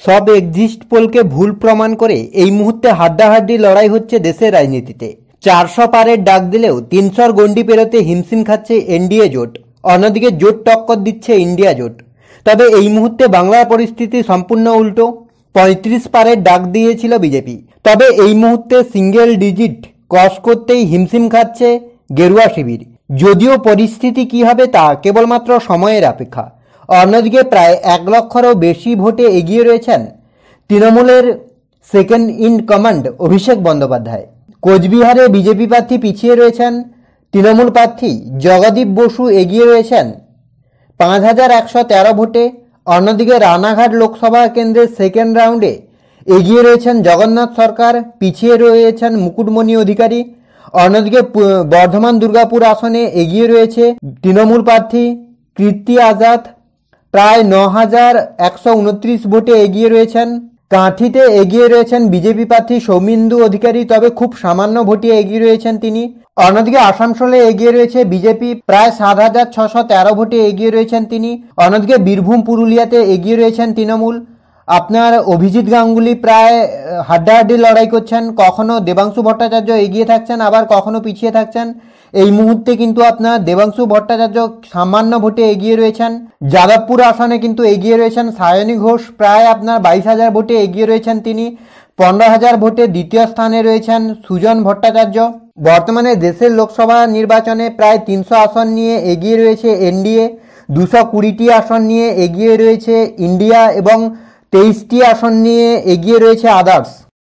সব এক্সিট পোলকে ভুল প্রমাণ করে এই মুহূর্তে হাড্ডাহাড্ডি লড়াই হচ্ছে দেশের রাজনীতিতে। 400 পারের ডাক দিলেও 300 গণ্ডি পেরোতে হিমশিম খাচ্ছে এনডিএ জোট। অন্যদিকে জোট টক্কর দিচ্ছে ইন্ডিয়া জোট। তবে এই মুহূর্তে বাংলার পরিস্থিতি সম্পূর্ণ উল্টো। 35 পারের ডাক দিয়েছিল বিজেপি, তবে এই মুহূর্তে সিঙ্গেল ডিজিট ক্রস করতেই হিমশিম খাচ্ছে গেরুয়া শিবির। যদিও পরিস্থিতি কি হবে তা কেবলমাত্র সময়ের অপেক্ষা। অন্যদিকে প্রায় 1 লক্ষেরও বেশি ভোটে এগিয়ে রয়েছেন তৃণমূলের second in command Abhishek Bandyopadhyay. কোচবিহারে বিজেপি প্রার্থী পিছিয়ে রয়েছেন, তৃণমূল প্রার্থী জগদীপ বসু এগিয়ে রয়েছেন 5113 ভোটে। অন্যদিকে রানাঘাট লোকসভা কেন্দ্রের সেকেন্ড রাউন্ডে এগিয়ে রয়েছেন জগন্নাথ সরকার, পিছিয়ে রয়েছেন মুকুটমণি অধিকারী। অন্যদিকে বর্ধমান দুর্গাপুর আসনে এগিয়ে রয়েছে তৃণমূল প্রার্থী কীর্তি আজাদ, প্রায় 9129 ভোটে এগিয়ে রয়েছেন। কাঁথিতে এগিয়ে রয়েছেন বিজেপি প্রার্থী সৌমিন্দু অধিকারী, তবে খুব সামান্য ভোটে এগিয়ে রয়েছেন তিনি। অন্যদিকে আসানসোলে এগিয়ে রয়েছে বিজেপি, প্রায় 7613 ভোটে এগিয়ে রয়েছেন তিনি। অন্যদিকে বীরভূম পুরুলিয়াতে এগিয়ে রয়েছেন তৃণমূল। আপনার অভিজিৎ গাঙ্গুলি প্রায় হাড্ডাহাড্ডি লড়াই করছেন, কখনো দেবাংশু ভট্টাচার্য এগিয়ে থাকছেন, আবার কখনো পিছিয়ে থাকছেন। এই মুহূর্তে কিন্তু আপনার দেবাংশু ভট্টাচার্য সামান্য ভোটে এগিয়ে রয়েছেন। যাদবপুর আসনে কিন্তু এগিয়ে রয়েছেন সায়নী ঘোষ, প্রায় আপনার 22,000 ভোটে এগিয়ে রয়েছেন তিনি। 15,000 ভোটে দ্বিতীয় স্থানে রয়েছেন সুজন ভট্টাচার্য। বর্তমানে দেশের লোকসভা নির্বাচনে প্রায় 300 আসন নিয়ে এগিয়ে রয়েছে এনডিএ, 220টি আসন নিয়ে এগিয়ে রয়েছে ইন্ডিয়া এবং 23টি আসন নিয়ে এগিয়ে রয়েছে আদার্স।